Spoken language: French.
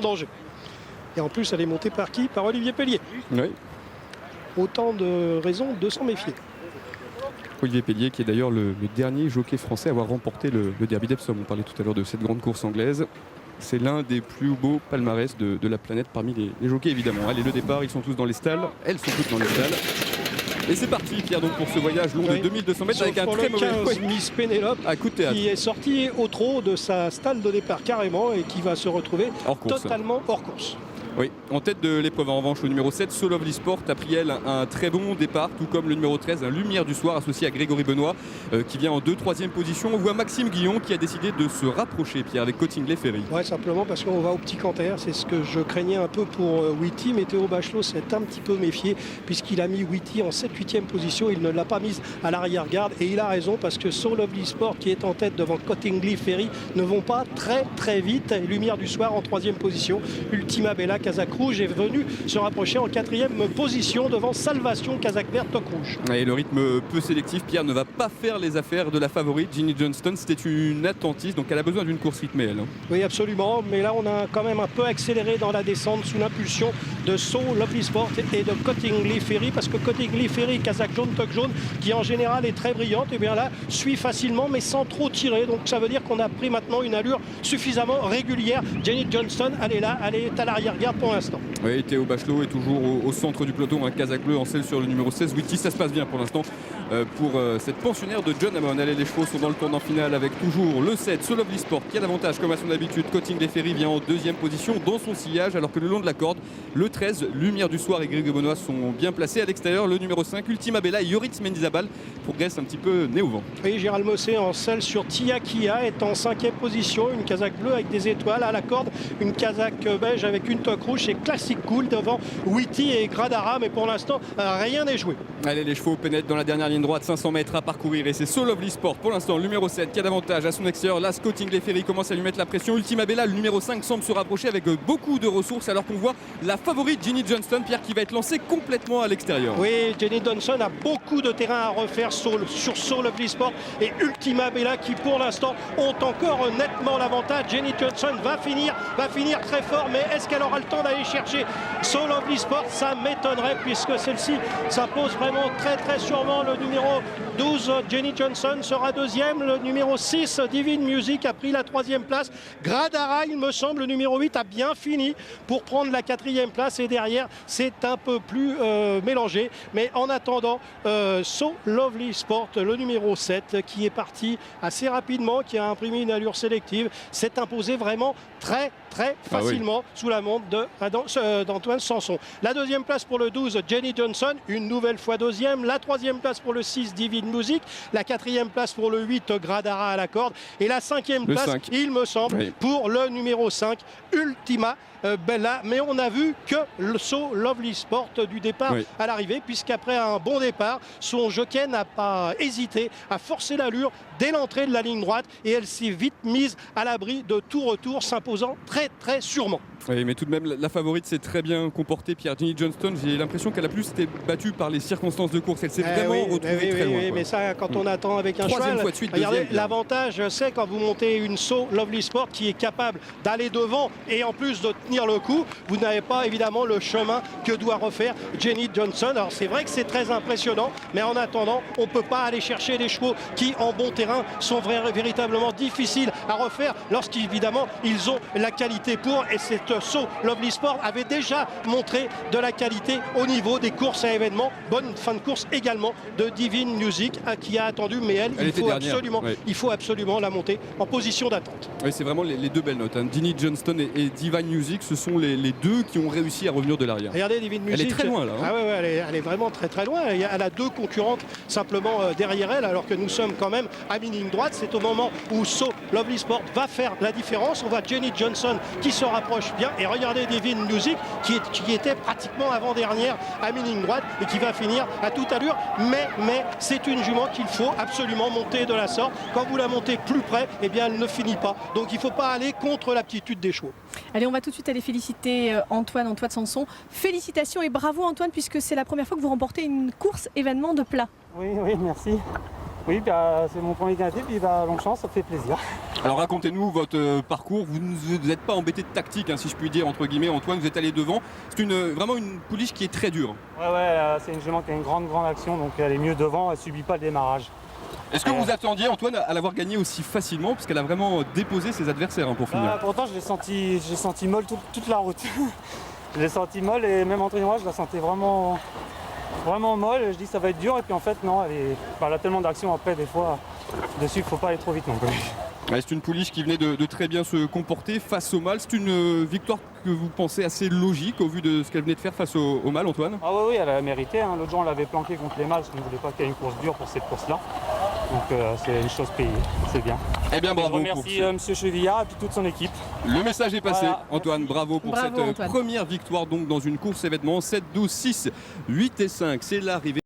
d'Angers. Et en plus, elle est montée par qui? Par Olivier Pellier. Oui. Autant de raisons de s'en méfier. Olivier Pellier qui est d'ailleurs le dernier jockey français à avoir remporté le Derby d'Epsom. On parlait tout à l'heure de cette grande course anglaise. C'est l'un des plus beaux palmarès de la planète parmi les jockeys évidemment. Allez, le départ, ils sont tous dans les stalles. Elles sont toutes dans les stalles. Et c'est parti Pierre donc pour ce voyage long de 2200 mètres avec un très mauvais 15 Miss Pénélope à coup de théâtre. qui est sorti au trot de sa stalle de départ carrément et qui va se retrouver totalement hors course. Oui, en tête de l'épreuve en revanche, le numéro 7, So Lovely Sport, a pris elle un très bon départ, tout comme le numéro 13, un Lumière du Soir, associé à Grégory Benoît, qui vient en 2-3e position. On voit Maxime Guillon qui a décidé de se rapprocher, Pierre, avec Cottingley Ferry. Ouais, simplement parce qu'on va au petit Canter, c'est ce que je craignais un peu pour Witty, mais Théo Bachelot s'est un petit peu méfié puisqu'il a mis Witty en 7-8e position, il ne l'a pas mise à l'arrière-garde et il a raison parce que So Lovely Sport qui est en tête devant Cottingley Ferry ne vont pas très vite. Lumière du Soir en 3e position, Ultima Bella Kazakh Rouge est venu se rapprocher en 4e position devant Salvation Kazakh Vert Toc Rouge. Et le rythme peu sélectif, Pierre, ne va pas faire les affaires de la favorite Ginny Johnston. C'était une attentiste, donc elle a besoin d'une course rythmée elle. Oui absolument, mais là on a quand même un peu accéléré dans la descente sous l'impulsion de So Lovely Sport et de Cottingley Ferry parce que Cottingley Ferry, Kazakh Jaune, Toc Jaune qui en général est très brillante, et bien là suit facilement mais sans trop tirer, donc ça veut dire qu'on a pris maintenant une allure suffisamment régulière. Jenny Johnston, elle est là, elle est à l'arrière-garde pour l'instant. Oui, Théo Bachelot est toujours au centre du peloton, un Kazakh bleu en selle sur le numéro 16, Witty. Ça se passe bien pour l'instant pour cette pensionnaire de John Hammond. Allez, les chevaux sont dans le tournant final avec toujours le 7, So Lovely Sport qui a l'avantage comme à son habitude. Cottingley Ferry vient en 2e position dans son sillage alors que le long de la corde, le 13, Lumière du Soir et Grégory Benoît sont bien placés. À l'extérieur, le numéro 5, Ultima Bella et Yoritz Mendizabal progressent un petit peu nez au vent. Oui, Gérald Mossé en selle sur Tia Kia est en 5e position, une Kazakh bleue avec des étoiles à la corde, une Kazakh beige avec une toque rouge et Classic Cool devant Witty et Gradara, mais pour l'instant rien n'est joué. Allez, les chevaux pénètrent dans la dernière ligne droite, 500 mètres à parcourir et c'est So Lovely Sport pour l'instant, le numéro 7 qui a davantage à son extérieur. Là, Cottingley Ferry commence à lui mettre la pression. Ultima Bella, le numéro 5, semble se rapprocher avec beaucoup de ressources alors qu'on voit la favorite Ginny Johnston, Pierre, qui va être lancée complètement à l'extérieur. Oui, Jenny Johnson a beaucoup de terrain à refaire sur So Lovely Sport et Ultima Bella qui pour l'instant ont encore nettement l'avantage. Jenny Johnson va finir très fort, mais est-ce qu'elle aura le temps d'aller chercher So Lovely Sport? Ça m'étonnerait puisque celle-ci s'impose vraiment très sûrement. Le numéro 12, Jenny Johnson, sera 2e. Le numéro 6, Divine Music, a pris la 3e place. Gradara, il me semble, le numéro 8, a bien fini pour prendre la 4e place. Et derrière, c'est un peu plus mélangé. Mais en attendant, So Lovely Sport, le numéro 7, qui est parti assez rapidement, qui a imprimé une allure sélective, s'est imposé vraiment très facilement sous la montre d'Antoine Sanson. La 2e place pour le 12, Jenny Johnson, une nouvelle fois 2e. La 3e place pour le 6, Divine Music. La 4e place pour le 8, Gradara à la corde. Et la 5e place, 5. Il me semble, pour le numéro 5, Ultima Bella. Mais on a vu que le So Lovely Sport du départ à l'arrivée, puisqu'après un bon départ, son jockey n'a pas hésité à forcer l'allure dès l'entrée de la ligne droite et elle s'est vite mise à l'abri de tout retour, s'imposant très sûrement. Oui, mais tout de même, la favorite s'est très bien comportée, Pierre. Ginny Johnston, j'ai l'impression qu'elle a plus été battue par les circonstances de course. Elle s'est vraiment retrouvée très loin. Oui, mais ça, quand on attend avec un cheval, regardez, l'avantage, c'est quand vous montez une So Lovely Sport qui est capable d'aller devant et en plus de tenir le coup, vous n'avez pas évidemment le chemin que doit refaire Jenny Johnson. Alors c'est vrai que c'est très impressionnant, mais en attendant, on ne peut pas aller chercher des chevaux qui, en bon terrain, sont véritablement difficiles à refaire lorsqu'évidemment ils ont la qualité pour. Et cette So Lovely Sport avait déjà montré de la qualité au niveau des courses à événements. Bonne fin de course également de Divine Music qui a attendu, mais il faut absolument la monter en position d'attente. Oui, c'est vraiment les deux belles notes. Ginny Johnston et Divine Music, ce sont les deux qui ont réussi à revenir de l'arrière. Regardez Divine Music. Elle est très loin là. Ah elle est vraiment très loin. Elle a 2 concurrentes simplement derrière elle, alors que nous sommes quand même à mi-ligne droite. C'est au moment où So Lovely Sport va faire la différence. On voit Jenny Johnson qui se rapproche bien. Et regardez Divine Music qui était pratiquement avant-dernière à mi-ligne droite et qui va finir à toute allure. Mais c'est une jument qu'il faut absolument monter de la sorte. Quand vous la montez plus près, eh bien elle ne finit pas. Donc il ne faut pas aller contre l'aptitude des chevaux. Allez, on va tout de suite aller féliciter Antoine Sanson. Félicitations et bravo Antoine, puisque c'est la première fois que vous remportez une course événement de plat. Oui, merci. Oui, bah, c'est mon premier quintet, puis bah, longue chance, ça fait plaisir. Alors racontez-nous votre parcours. Vous ne vous êtes pas embêté de tactique, hein, si je puis dire, entre guillemets. Antoine, vous êtes allé devant. C'est vraiment une pouliche qui est très dure. Ouais, c'est une jument qui a une grande action, donc elle est mieux devant, elle subit pas le démarrage. Est-ce que vous attendiez, Antoine, à l'avoir gagné aussi facilement, parce qu'elle a vraiment déposé ses adversaires, hein, pour finir? Pourtant, j'ai senti molle toute la route. Je l'ai senti molle et même en tournoi, je la sentais vraiment molle. Je dis ça va être dur et puis en fait non, elle a tellement d'action après des fois dessus qu'il ne faut pas aller trop vite non plus. Ouais, c'est une pouliche qui venait de très bien se comporter face au mâle. C'est une victoire que vous pensez assez logique au vu de ce qu'elle venait de faire face au mâle, Antoine? Ah oui, elle a mérité. Hein. L'autre jour, on l'avait planqué contre les mâles parce qu'on ne voulait pas qu'il y ait une course dure pour cette course-là. Donc c'est une chose payée, c'est bien. Eh bien, bravo. Je remercie M. Chevillard et puis toute son équipe. Le message est passé. Voilà, Antoine, bravo pour cette Antoine. première victoire donc dans une course événement. 7, 12, 6, 8 et 5. C'est l'arrivée.